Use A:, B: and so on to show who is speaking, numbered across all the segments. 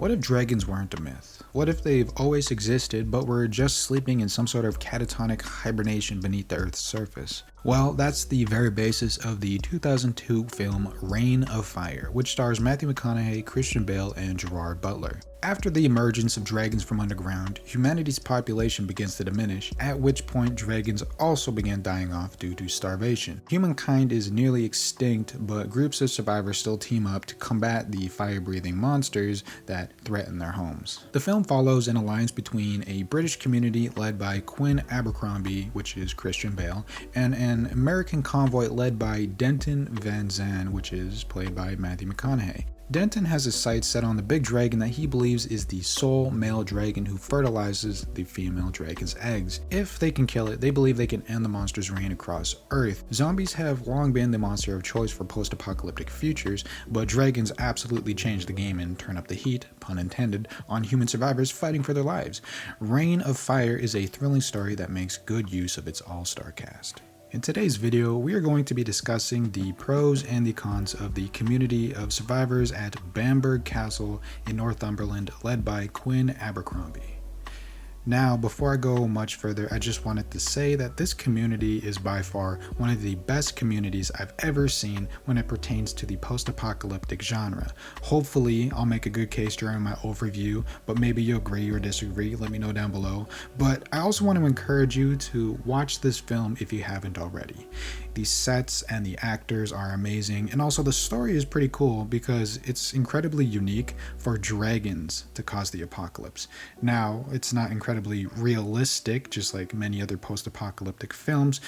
A: What if dragons weren't a myth? What if they've always existed but were just sleeping in some sort of catatonic hibernation beneath the Earth's surface? Well, that's the very basis of the 2002 film Reign of Fire, which stars Matthew McConaughey, Christian Bale, and Gerard Butler. After the emergence of dragons from underground, humanity's population begins to diminish, at which point dragons also began dying off due to starvation. Humankind is nearly extinct, but groups of survivors still team up to combat the fire-breathing monsters that threaten their homes. The film follows an alliance between a British community led by Quinn, which is Christian Bale, and an American convoy led by Denton Van Zandt, which is played by Matthew McConaughey. Denton has his sights set on the big dragon that he believes is the sole male dragon who fertilizes the female dragon's eggs. If they can kill it, they believe they can end the monster's reign across Earth. Zombies have long been the monster of choice for post-apocalyptic futures, but dragons absolutely change the game and turn up the heat, pun intended, on human survivors fighting for their lives. Reign of Fire is a thrilling story that makes good use of its all-star cast. In today's video, we are going to be discussing the pros and the cons of the community of survivors at Bamburgh Castle in Northumberland, led by Quinn Abercrombie. Now, before I go much further, I just wanted to say that this community is by far one of the best communities I've ever seen when it pertains to the post-apocalyptic genre. Hopefully, I'll make a good case during my overview, but maybe you agree or disagree, let me know down below. But I also want to encourage you to watch this film if you haven't already. The sets and the actors are amazing, and also the story is pretty cool because it's incredibly unique for dragons to cause the apocalypse. Now, it's not incredibly realistic, just like many other post-apocalyptic films,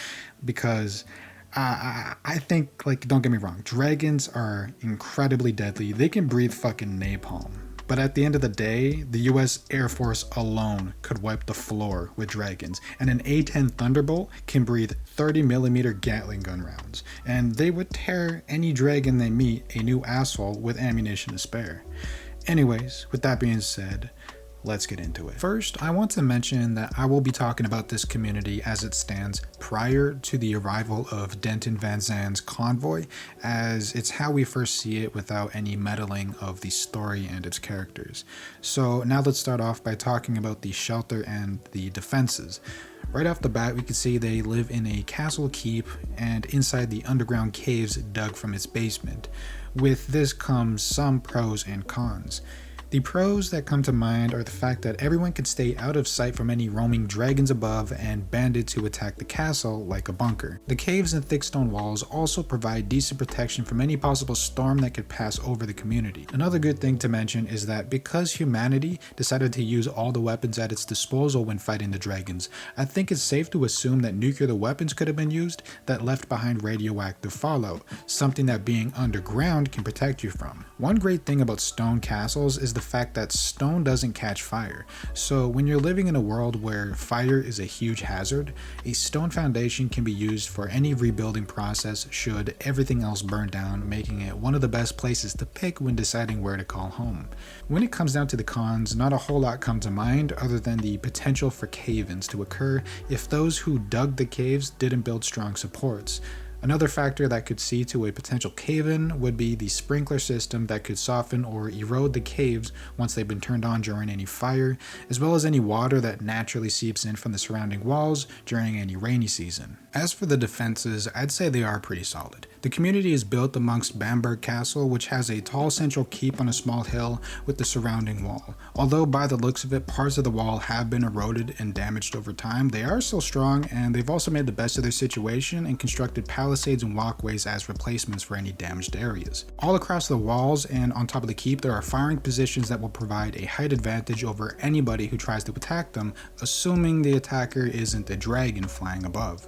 A: because I think, like, don't get me wrong, dragons are incredibly deadly. They can breathe fucking napalm. But at the end of the day, the US Air Force alone could wipe the floor with dragons, and an A-10 Thunderbolt can breathe 30mm Gatling gun rounds, and they would tear any dragon they meet a new asshole with ammunition to spare. Anyways, with that being said, let's get into it. First, I want to mention that I will be talking about this community as it stands prior to the arrival of Denton Van Zandt's convoy, as it's how we first see it without any meddling of the story and its characters. So now let's start off by talking about the shelter and the defenses. Right off the bat, we can see they live in a castle keep and inside the underground caves dug from its basement. With this comes some pros and cons. The pros that come to mind are the fact that everyone can stay out of sight from any roaming dragons above and bandits who attack the castle like a bunker. The caves and thick stone walls also provide decent protection from any possible storm that could pass over the community. Another good thing to mention is that because humanity decided to use all the weapons at its disposal when fighting the dragons, I think it's safe to assume that nuclear weapons could have been used that left behind radioactive fallout, something that being underground can protect you from. One great thing about stone castles is the fact that stone doesn't catch fire. So when you're living in a world where fire is a huge hazard, a stone foundation can be used for any rebuilding process should everything else burn down, making it one of the best places to pick when deciding where to call home. When it comes down to the cons, not a whole lot come to mind other than the potential for cave-ins to occur if those who dug the caves didn't build strong supports. Another factor that could see to a potential cave-in would be the sprinkler system that could soften or erode the caves once they've been turned on during any fire, as well as any water that naturally seeps in from the surrounding walls during any rainy season. As for the defenses, I'd say they are pretty solid. The community is built amongst Bamburgh Castle, which has a tall central keep on a small hill with the surrounding wall. Although by the looks of it, parts of the wall have been eroded and damaged over time, they are still strong, and they've also made the best of their situation and constructed palisades and walkways as replacements for any damaged areas. All across the walls and on top of the keep, there are firing positions that will provide a height advantage over anybody who tries to attack them, assuming the attacker isn't a dragon flying above.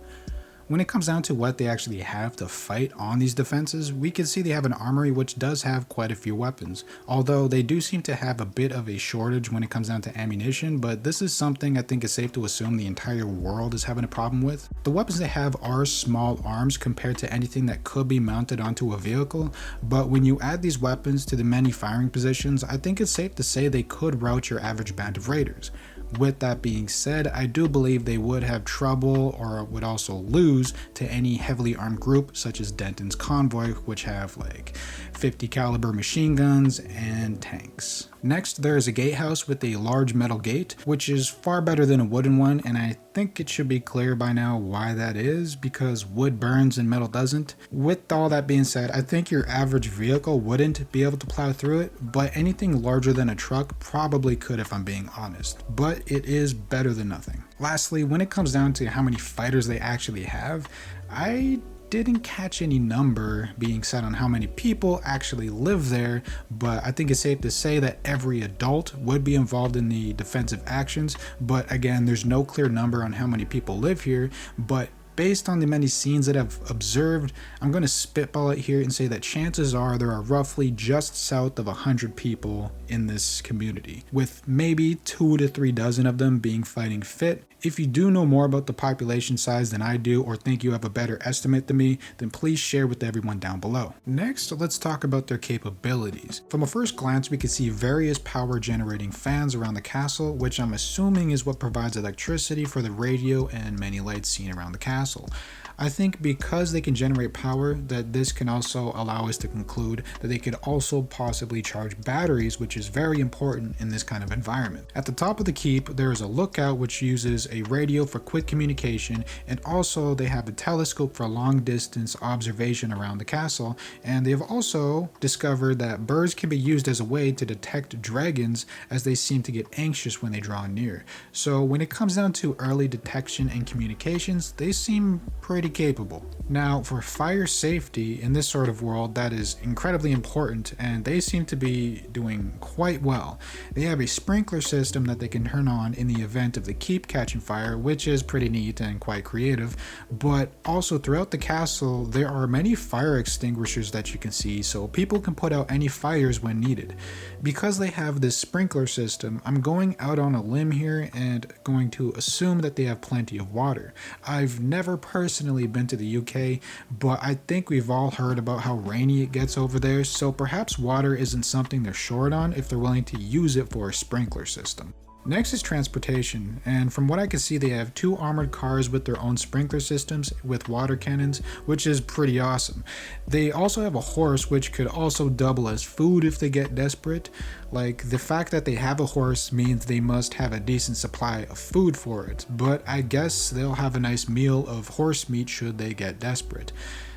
A: When it comes down to what they actually have to fight on these defenses, we can see they have an armory which does have quite a few weapons, although they do seem to have a bit of a shortage when it comes down to ammunition, but this is something I think is safe to assume the entire world is having a problem with. The weapons they have are small arms compared to anything that could be mounted onto a vehicle, but when you add these weapons to the many firing positions, I think it's safe to say they could rout your average band of raiders. With that being said, I do believe they would have trouble or would also lose to any heavily armed group such as Denton's convoy, which have like 50 caliber machine guns and tanks. Next, there is a gatehouse with a large metal gate, which is far better than a wooden one, and I think it should be clear by now why that is, because wood burns and metal doesn't. With all that being said, I think your average vehicle wouldn't be able to plow through it, but anything larger than a truck probably could if I'm being honest. But it is better than nothing. Lastly, when it comes down to how many fighters they actually have, I didn't catch any number being set on how many people actually live there, but I think it's safe to say that every adult would be involved in the defensive actions. But again, there's no clear number on how many people live here, but based on the many scenes that I've observed, I'm going to spitball it here and say that chances are there are roughly just south of 100 people in this community, with maybe 2 to 3 dozen of them being fighting fit. If you do know more about the population size than I do, or think you have a better estimate than me, then please share with everyone down below. Next, let's talk about their capabilities. From a first glance, we can see various power generating fans around the castle, which I'm assuming is what provides electricity for the radio and many lights seen around the castle. I think because they can generate power, that this can also allow us to conclude that they could also possibly charge batteries, which is very important in this kind of environment. At the top of the keep, there is a lookout which uses a radio for quick communication, and also they have a telescope for long distance observation around the castle, and they have also discovered that birds can be used as a way to detect dragons, as they seem to get anxious when they draw near. So when it comes down to early detection and communications, they seem pretty capable. Now, for fire safety in this sort of world, that is incredibly important, and they seem to be doing quite well. They have a sprinkler system that they can turn on in the event of the keep catching fire, which is pretty neat and quite creative. But also throughout the castle, there are many fire extinguishers that you can see, so people can put out any fires when needed. Because they have this sprinkler system, I'm going out on a limb here and going to assume that they have plenty of water. I've never personally been to the UK, but I think we've all heard about how rainy it gets over there, so perhaps water isn't something they're short on if they're willing to use it for a sprinkler system. Next is transportation, and from what I can see, they have 2 armored cars with their own sprinkler systems with water cannons, which is pretty awesome. They also have a horse which could also double as food if they get desperate. Like, the fact that they have a horse means they must have a decent supply of food for it, but I guess they'll have a nice meal of horse meat should they get desperate.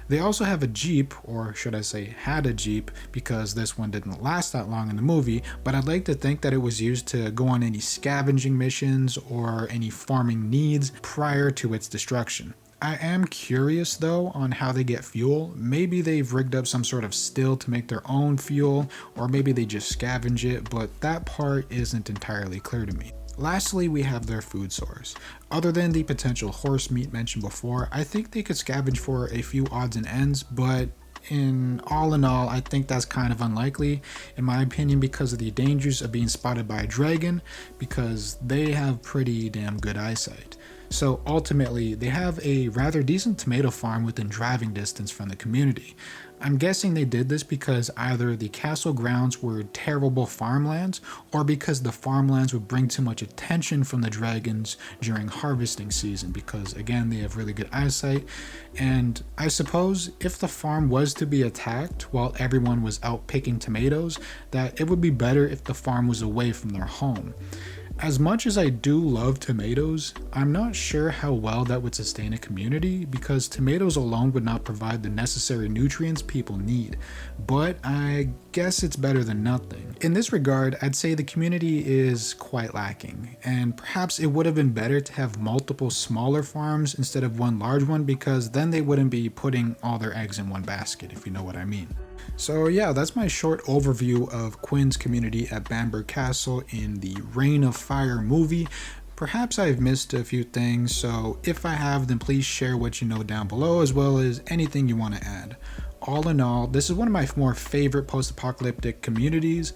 A: They also have a Jeep, or should I say had a Jeep, because this one didn't last that long in the movie, but I'd like to think that it was used to go on any scavenging missions or any farming needs prior to its destruction. I am curious though on how they get fuel. Maybe they've rigged up some sort of still to make their own fuel, or maybe they just scavenge it, but that part isn't entirely clear to me. Lastly, we have their food source. Other than the potential horse meat mentioned before, I think they could scavenge for a few odds and ends, but in all, I think that's kind of unlikely, in my opinion, because of the dangers of being spotted by a dragon, because they have pretty damn good eyesight. So ultimately, they have a rather decent tomato farm within driving distance from the community. I'm guessing they did this because either the castle grounds were terrible farmlands, or because the farmlands would bring too much attention from the dragons during harvesting season, because again, they have really good eyesight. And I suppose if the farm was to be attacked while everyone was out picking tomatoes, that it would be better if the farm was away from their home. As much as I do love tomatoes, I'm not sure how well that would sustain a community, because tomatoes alone would not provide the necessary nutrients people need, but I guess it's better than nothing. In this regard, I'd say the community is quite lacking, and perhaps it would have been better to have multiple smaller farms instead of one large one, because then they wouldn't be putting all their eggs in one basket, if you know what I mean. So yeah, that's my short overview of Quinn's community at Bamberg Castle in the Reign of Fire movie. Perhaps I've missed a few things, so if I have, then please share what you know down below, as well as anything you want to add. All in all, this is one of my more favorite post-apocalyptic communities.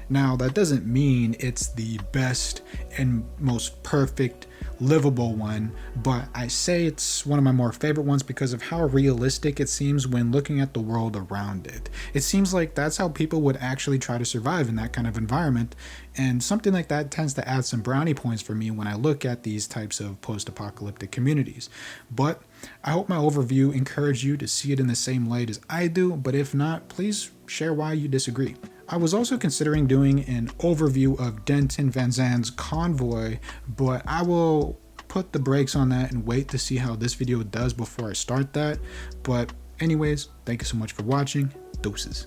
A: Now, that doesn't mean it's the best and most perfect livable one, but I say it's one of my more favorite ones because of how realistic it seems when looking at the world around it. It seems like that's how people would actually try to survive in that kind of environment, and something like that tends to add some brownie points for me when I look at these types of post-apocalyptic communities. But I hope my overview encouraged you to see it in the same light as I do, but if not, please share why you disagree. I was also considering doing an overview of Denton Van Zandt's Convoy, but I will put the brakes on that and wait to see how this video does before I start that. But anyways, thank you so much for watching. Deuces.